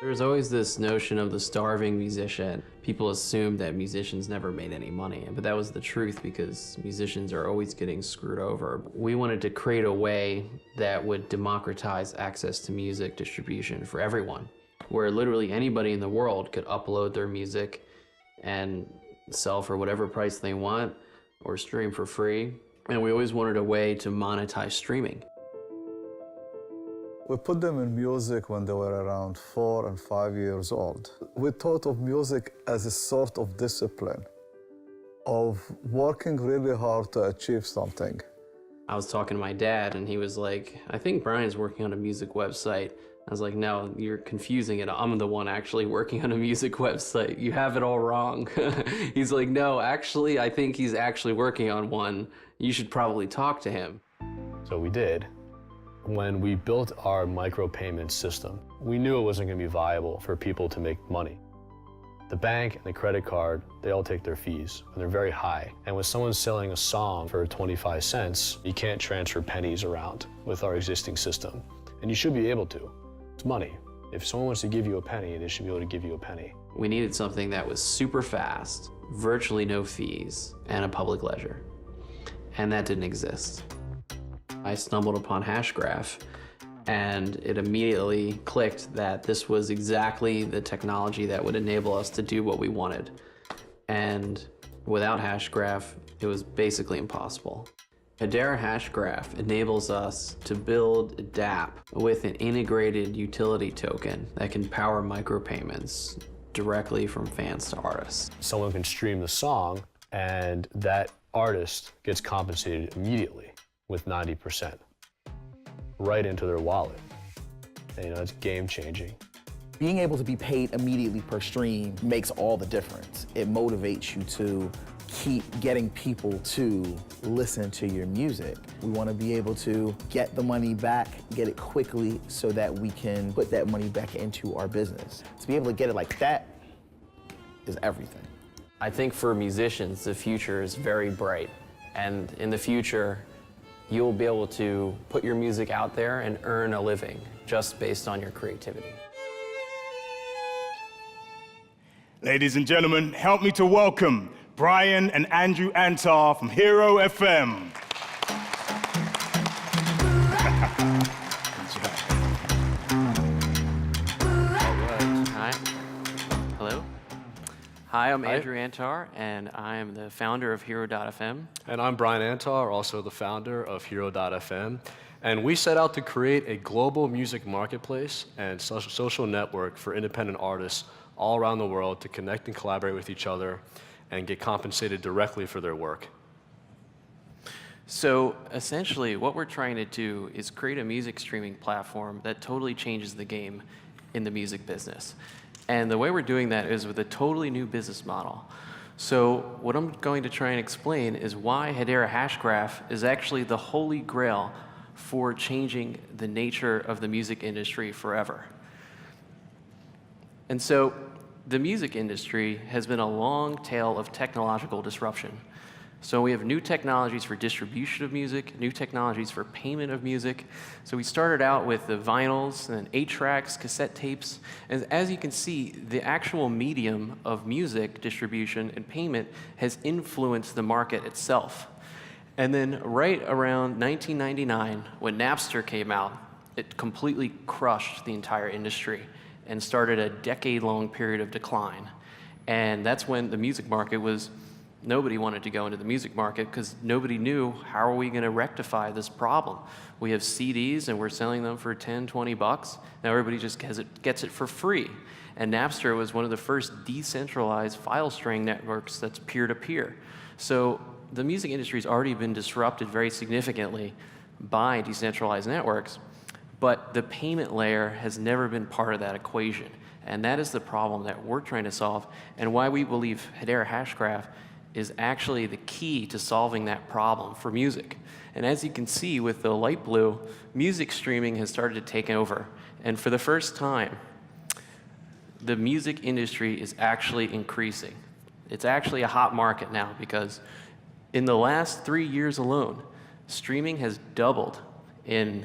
There's always this notion of the starving musician. People assume that musicians never made any money, but that was the truth because musicians are always getting screwed over. We wanted to create a way that would democratize access to music distribution for everyone, where literally anybody in the world could upload their music and sell for whatever price they want or stream for free. And we always wanted a way to monetize streaming. We put them in music when they were around 4 and 5 years old. We thought of music as a sort of discipline, of working really hard to achieve something. I was talking to my dad and he was like, I think Brian's working on a music website. I was like, no, you're confusing it. I'm the one actually working on a music website. You have it all wrong. He's like, no, actually, I think he's actually working on one. You should probably talk to him. So we did. When we built our micropayment system, we knew it wasn't going to be viable for people to make money. The bank and the credit card, they all take their fees, and they're very high. And when someone's selling a song for 25 cents, you can't transfer pennies around with our existing system. And you should be able to. It's money. If someone wants to give you a penny, they should be able to give you a penny. We needed something that was super fast, virtually no fees, and a public ledger. And that didn't exist. I stumbled upon Hashgraph, and it immediately clicked that this was exactly the technology that would enable us to do what we wanted. And without Hashgraph, it was basically impossible. Hedera Hashgraph enables us to build a dApp with an integrated utility token that can power micropayments directly from fans to artists. Someone can stream the song, and that artist gets compensated immediately with 90% right into their wallet. And, you know, it's game-changing. Being able to be paid immediately per stream makes all the difference. It motivates you to keep getting people to listen to your music. We want to be able to get the money back, get it quickly so that we can put that money back into our business. To be able to get it like that is everything. I think for musicians, the future is very bright. And in the future, you'll be able to put your music out there and earn a living just based on your creativity. Ladies and gentlemen, help me to welcome Brian and Andrew Antar from Hero FM. Hi. Hello. Hi, I'm Andrew Antar, and I am the founder of Hero.fm. And I'm Brian Antar, also the founder of Hero.fm. And we set out to create a global music marketplace and social network for independent artists all around the world to connect and collaborate with each other and get compensated directly for their work. So essentially, what we're trying to do is create a music streaming platform that totally changes the game in the music business. And the way we're doing that is with a totally new business model. So what I'm going to try and explain is why Hedera Hashgraph is actually the holy grail for changing the nature of the music industry forever. And so the music industry has been a long tale of technological disruption. So we have new technologies for distribution of music, new technologies for payment of music. So we started out with the vinyls and 8-tracks, cassette tapes. And as you can see, the actual medium of music distribution and payment has influenced the market itself. And then right around 1999, when Napster came out, it completely crushed the entire industry and started a decade-long period of decline. And that's when the music market was nobody wanted to go into the music market because nobody knew how are we going to rectify this problem. We have CDs and we're selling them for 10, 20 bucks. Now everybody just gets it for free. And Napster was one of the first decentralized file sharing networks that's peer-to-peer. So the music industry has already been disrupted very significantly by decentralized networks, but the payment layer has never been part of that equation. And that is the problem that we're trying to solve and why we believe Hedera Hashgraph is actually the key to solving that problem for music. And as you can see with the light blue, music streaming has started to take over. And for the first time, the music industry is actually increasing. It's actually a hot market now because in the last 3 years alone, streaming has doubled in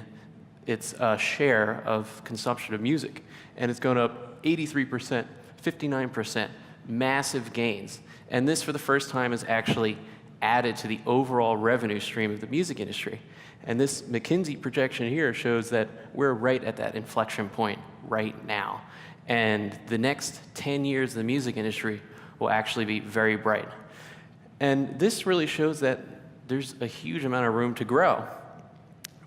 its share of consumption of music. And it's gone up 83%, 59%, massive gains. And this, for the first time, is actually added to the overall revenue stream of the music industry. And this McKinsey projection here shows that we're right at that inflection point right now. And the next 10 years of the music industry will actually be very bright. And this really shows that there's a huge amount of room to grow.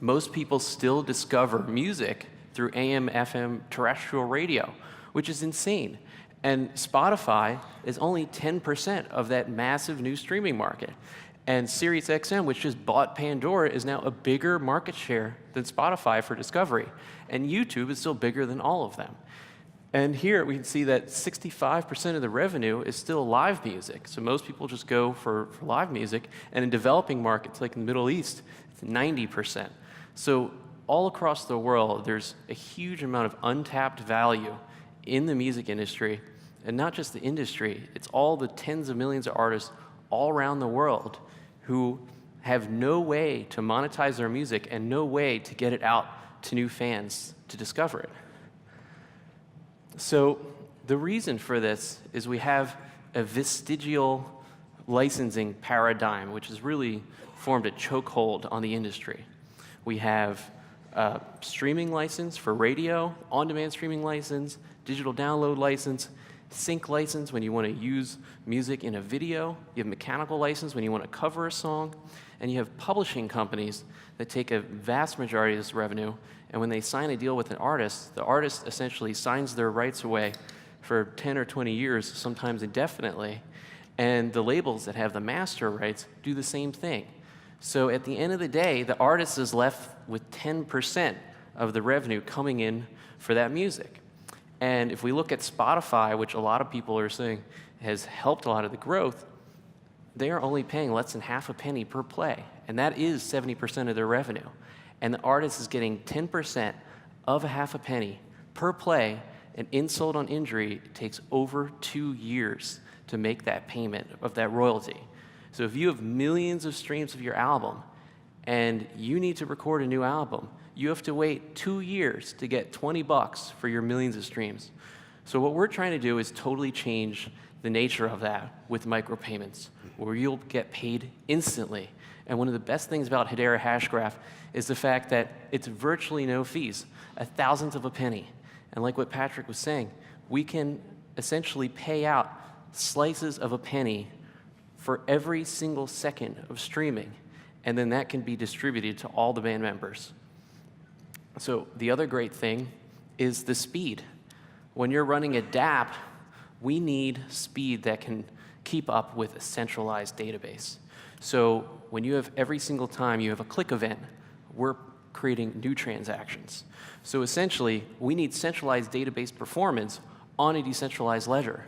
Most people still discover music through AM, FM, terrestrial radio, which is insane. And Spotify is only 10% of that massive new streaming market. And SiriusXM, which just bought Pandora, is now a bigger market share than Spotify for discovery. And YouTube is still bigger than all of them. And here we can see that 65% of the revenue is still live music. So most people just go for live music. And in developing markets like in the Middle East, it's 90%. So all across the world, there's a huge amount of untapped value in the music industry. And not just the industry, it's all the tens of millions of artists all around the world who have no way to monetize their music and no way to get it out to new fans to discover it. So the reason for this is we have a vestigial licensing paradigm, which has really formed a chokehold on the industry. We have a streaming license for radio, on-demand streaming license, digital download license, sync license when you want to use music in a video, you have mechanical license when you want to cover a song, and you have publishing companies that take a vast majority of this revenue, and when they sign a deal with an artist, the artist essentially signs their rights away for 10 or 20 years, sometimes indefinitely, and the labels that have the master rights do the same thing. So at the end of the day, the artist is left with 10% of the revenue coming in for that music. And if we look at Spotify, which a lot of people are saying has helped a lot of the growth, they are only paying less than half a penny per play. And that is 70% of their revenue. And the artist is getting 10% of a half a penny per play, and insult on injury, it takes over 2 years to make that payment of that royalty. So if you have millions of streams of your album and you need to record a new album, you have to wait 2 years to get $20 for your millions of streams. So what we're trying to do is totally change the nature of that with micropayments, where you'll get paid instantly. And one of the best things about Hedera Hashgraph is the fact that it's virtually no fees, a thousandth of a penny. And like what Patrick was saying, we can essentially pay out slices of a penny for every single second of streaming, and then that can be distributed to all the band members. So the other great thing is the speed. When you're running a DApp, we need speed that can keep up with a centralized database. So when you have every single time you have a click event, we're creating new transactions. So essentially, we need centralized database performance on a decentralized ledger.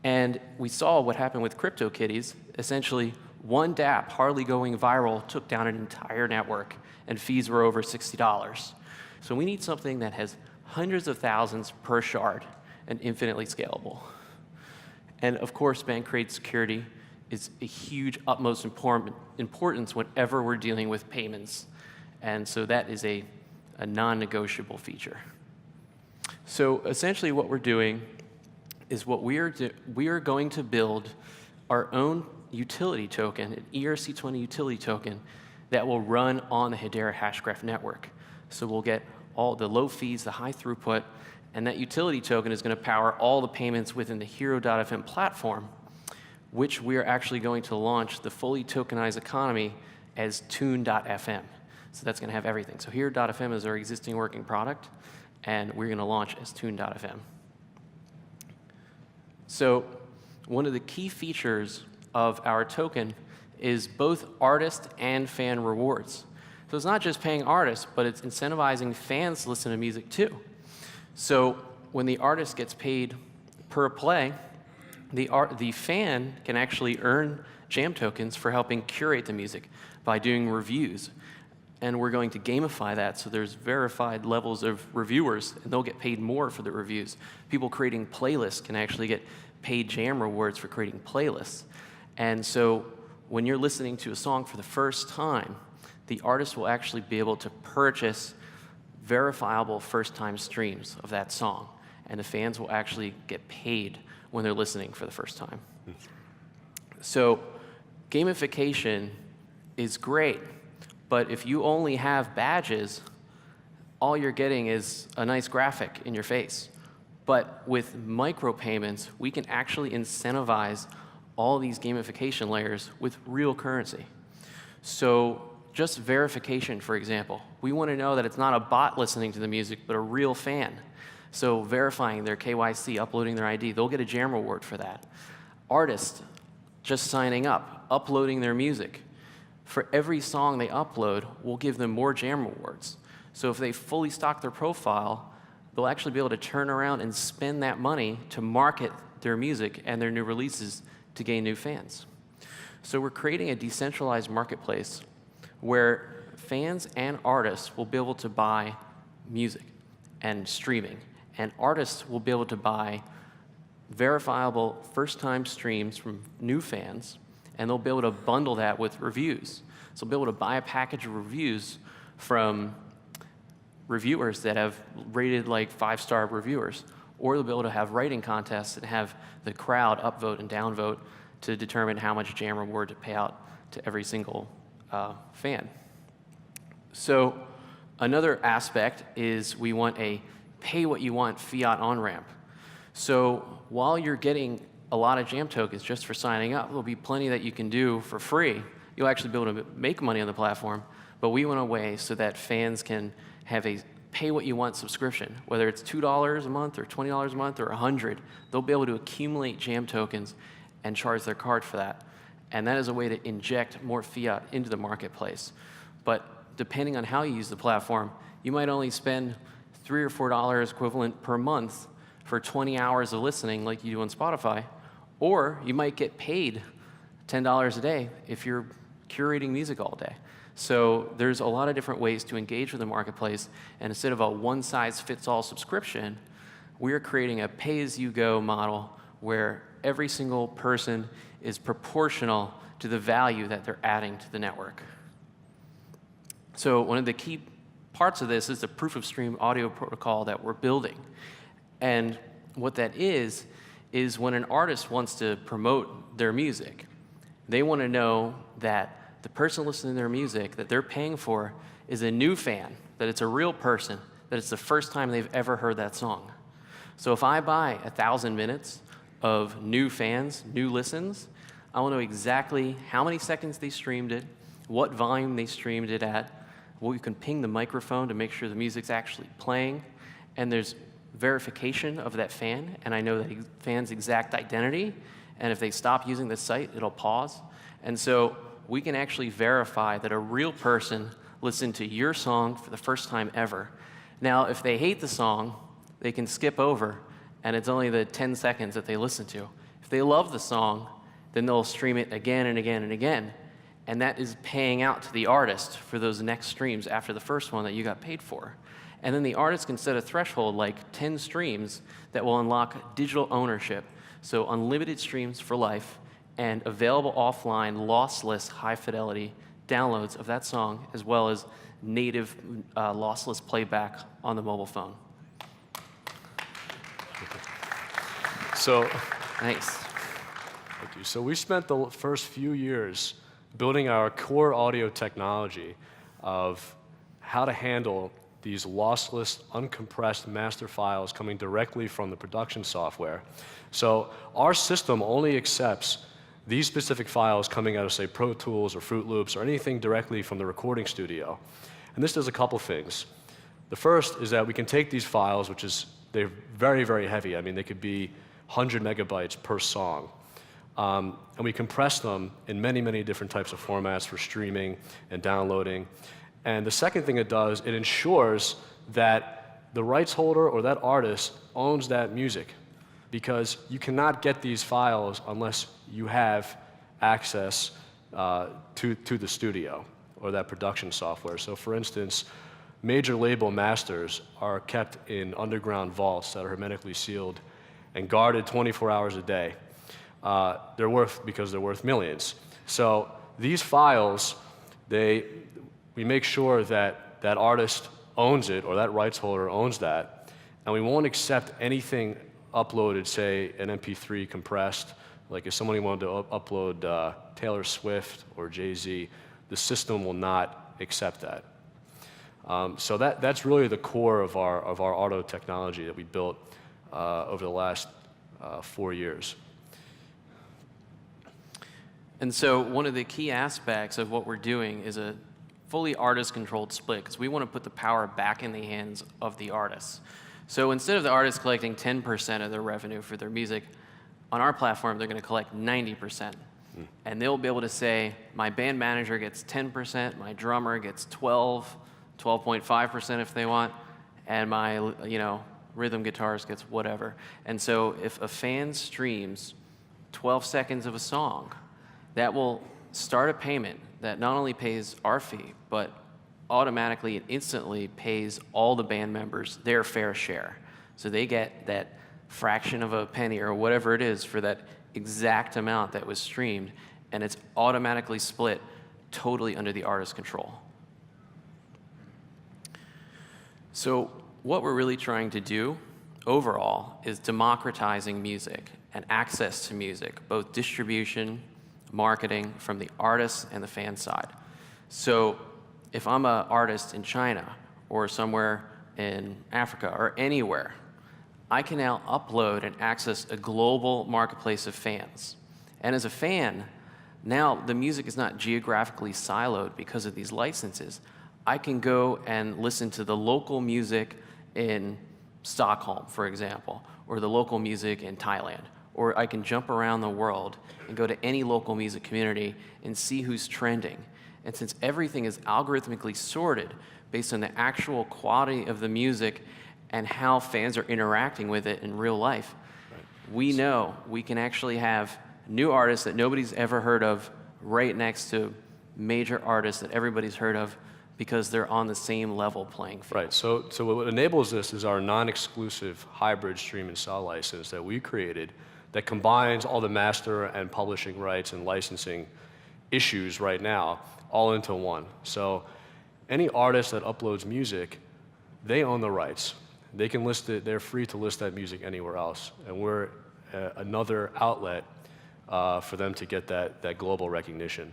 And we saw what happened with CryptoKitties. Essentially, one DApp hardly going viral took down an entire network, and fees were over $60. So we need something that has hundreds of thousands per shard and infinitely scalable. And of course, bank grade security is a huge utmost importance whenever we're dealing with payments. And so that is a non-negotiable feature. So essentially what we're doing is we are going to build our own utility token, an ERC20 utility token, that will run on the Hedera Hashgraph network. So we'll get all the low fees, the high throughput, and that utility token is going to power all the payments within the Hero.fm platform, which we are actually going to launch the fully tokenized economy as Tune.fm. So that's going to have everything. So Hero.fm is our existing working product, and we're going to launch as Tune.fm. So one of the key features of our token is both artist and fan rewards. So it's not just paying artists, but it's incentivizing fans to listen to music too. So when the artist gets paid per play, the fan can actually earn jam tokens for helping curate the music by doing reviews. And we're going to gamify that so there's verified levels of reviewers, and they'll get paid more for the reviews. People creating playlists can actually get paid jam rewards for creating playlists. And so when you're listening to a song for the first time, the artist will actually be able to purchase verifiable first-time streams of that song. and the fans will actually get paid when they're listening for the first time. So gamification is great, but if you only have badges, all you're getting is a nice graphic in your face. But with micropayments, we can actually incentivize all these gamification layers with real currency. So just verification, for example. We want to know that it's not a bot listening to the music, but a real fan. So verifying their KYC, uploading their ID, they'll get a jam reward for that. Artists just signing up, uploading their music. For every song they upload, we'll give them more jam rewards. So if they fully stock their profile, they'll actually be able to turn around and spend that money to market their music and their new releases to gain new fans. So we're creating a decentralized marketplace where fans and artists will be able to buy music and streaming, and artists will be able to buy verifiable first-time streams from new fans, and they'll be able to bundle that with reviews. So they'll be able to buy a package of reviews from reviewers that have rated like 5-star reviewers, or they'll be able to have writing contests and have the crowd upvote and downvote to determine how much jam reward to pay out to every single fan. So another aspect is we want a pay what you want fiat on-ramp. So while you're getting a lot of jam tokens just for signing up, there'll be plenty that you can do for free. You'll actually be able to make money on the platform, but we want a way so that fans can have a pay what you want subscription, whether it's $2 a month or $20 a month or $100. They'll be able to accumulate jam tokens and charge their card for that. And that is a way to inject more fiat into the marketplace. But depending on how you use the platform, you might only spend $3 or $4 equivalent per month for 20 hours of listening like you do on Spotify, or you might get paid $10 a day if you're curating music all day. So there's a lot of different ways to engage with the marketplace, and instead of a one-size-fits-all subscription, we're creating a pay-as-you-go model where every single person is proportional to the value that they're adding to the network. So one of the key parts of this is the proof-of-stream audio protocol that we're building. And what that is when an artist wants to promote their music, they want to know that the person listening to their music that they're paying for is a new fan, that it's a real person, that it's the first time they've ever heard that song. So if I buy 1,000 minutes of new fans, new listens, I want to know exactly how many seconds they streamed it, what volume they streamed it at. Well, you can ping the microphone to make sure the music's actually playing, and there's verification of that fan, and I know that fan's exact identity, and if they stop using the site, it'll pause. And so we can actually verify that a real person listened to your song for the first time ever. Now, if they hate the song, they can skip over, and it's only the 10 seconds that they listen to. If they love the song, then they'll stream it again and again and again, and that is paying out to the artist for those next streams after the first one that you got paid for. And then the artist can set a threshold like 10 streams that will unlock digital ownership, so unlimited streams for life, and available offline, lossless, high-fidelity downloads of that song, as well as native lossless playback on the mobile phone. So, Nice. thank you. So we spent the first few years building our core audio technology of how to handle these lossless, uncompressed master files coming directly from the production software. So our system only accepts these specific files coming out of, say, Pro Tools or Fruit Loops or anything directly from the recording studio. And this does a couple things. The first is that we can take these files, they're very, very heavy. I mean, they could be 100 megabytes per song. And we compress them in many, many different types of formats for streaming and downloading. And the second thing it does, it ensures that the rights holder or that artist owns that music, because you cannot get these files unless you have access to the studio or that production software. So for instance, major label masters are kept in underground vaults that are hermetically sealed and guarded 24 hours a day. Because they're worth millions. So these files, we make sure that that artist owns it or that rights holder owns that, And we won't accept anything uploaded, say an MP3 compressed, like if somebody wanted to upload Taylor Swift or Jay-Z, the system will not accept that. So that's really the core of our auto technology that we built over the last 4 years. And so one of the key aspects of what we're doing is a fully artist-controlled split, because we want to put the power back in the hands of the artists. So instead of the artists collecting 10% of their revenue for their music, on our platform, they're going to collect 90%. And they'll be able to say, my band manager gets 10%, my drummer gets 12.5% if they want, and my rhythm guitarist gets whatever. And so if a fan streams 12 seconds of a song, that will start a payment that not only pays our fee, but automatically and instantly pays all the band members their fair share. So they get that fraction of a penny or whatever it is for that exact amount that was streamed, and it's automatically split totally under the artist's control. So what we're really trying to do overall is democratizing music and access to music, both distribution, marketing from the artists and the fan side. So if I'm an artist in China or somewhere in Africa or anywhere, I can now upload and access a global marketplace of fans. And as a fan, now the music is not geographically siloed because of these licenses. I can go and listen to the local music in Stockholm, for example, or the local music in Thailand. Or I can jump around the world and go to any local music community and see who's trending. And since everything is algorithmically sorted based on the actual quality of the music and how fans are interacting with it in real life, we know we can actually have new artists that nobody's ever heard of right next to major artists that everybody's heard of because they're on the same level playing field. Right, so what enables this is our non-exclusive hybrid stream and sell license that we created that combines all the master and publishing rights and licensing issues right now all into one. So any artist that uploads music, they own the rights. They can list it, they're free to list that music anywhere else. And we're another outlet for them to get that global recognition.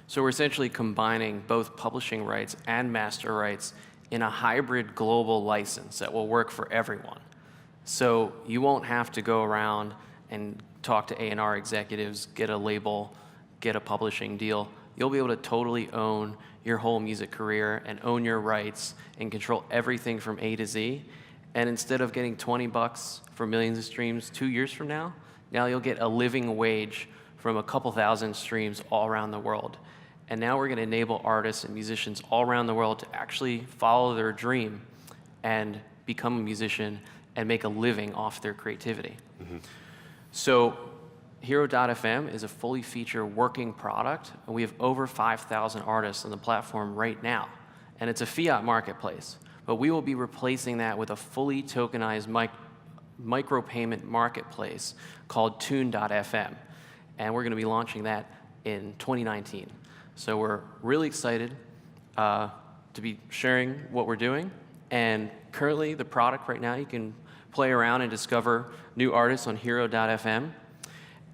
So we're essentially combining both publishing rights and master rights in a hybrid global license that will work for everyone. So you won't have to go around and talk to A&R executives, get a label, get a publishing deal. You'll be able to totally own your whole music career and own your rights and control everything from A to Z. And instead of getting $20 for millions of streams 2 years from now, now you'll get a living wage from a couple thousand streams all around the world. And now we're going to enable artists and musicians all around the world to actually follow their dream and become a musician and make a living off their creativity. Mm-hmm. So Hero.fm is a fully featured working product, and we have over 5,000 artists on the platform right now. And it's a fiat marketplace, but we will be replacing that with a fully tokenized micropayment marketplace called Tune.fm. And we're going to be launching that in 2019. So we're really excited to be sharing what we're doing. And currently, the product right now, you can play around and discover new artists on Hero.fm.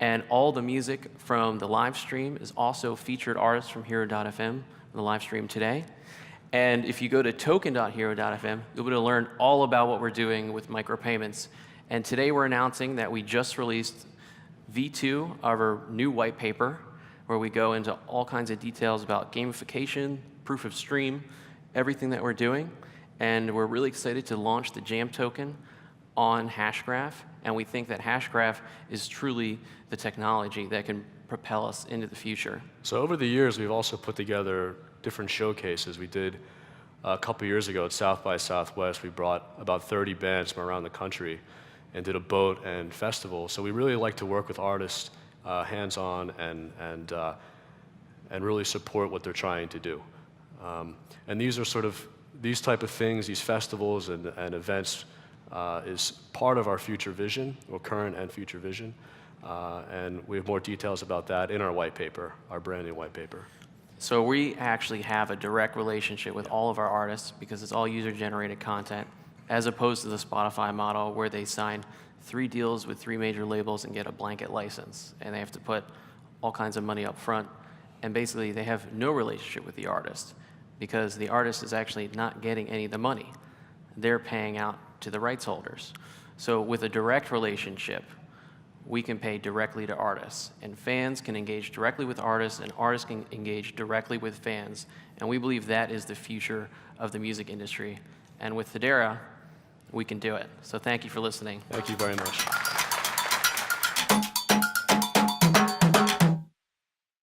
And all the music from the live stream is also featured artists from Hero.fm in the live stream today. And if you go to token.hero.fm, you'll be able to learn all about what we're doing with micropayments. And today we're announcing that we just released V2 of our new white paper, where we go into all kinds of details about gamification, proof of stream, everything that we're doing. And we're really excited to launch the Jam token on Hashgraph. And we think that Hashgraph is truly the technology that can propel us into the future. So over the years, we've also put together different showcases. We did a couple years ago at South by Southwest, we brought about 30 bands from around the country and did a boat and festival. So we really like to work with artists hands-on and really support what they're trying to do. And these are sort of, these type of things, these festivals and events is part of our future vision, or current and future vision. And we have more details about that in our white paper, our brand new white paper. So we actually have a direct relationship with all of our artists because it's all user-generated content. as opposed to the Spotify model where they sign 3 deals with 3 major labels and get a blanket license, and they have to put all kinds of money up front, and basically they have no relationship with the artist because the artist is actually not getting any of the money. They're paying out to the rights holders. So with a direct relationship, we can pay directly to artists, and fans can engage directly with artists, and artists can engage directly with fans, and we believe that is the future of the music industry. And with Hedera, we can do it. So thank you for listening. Thank you very much.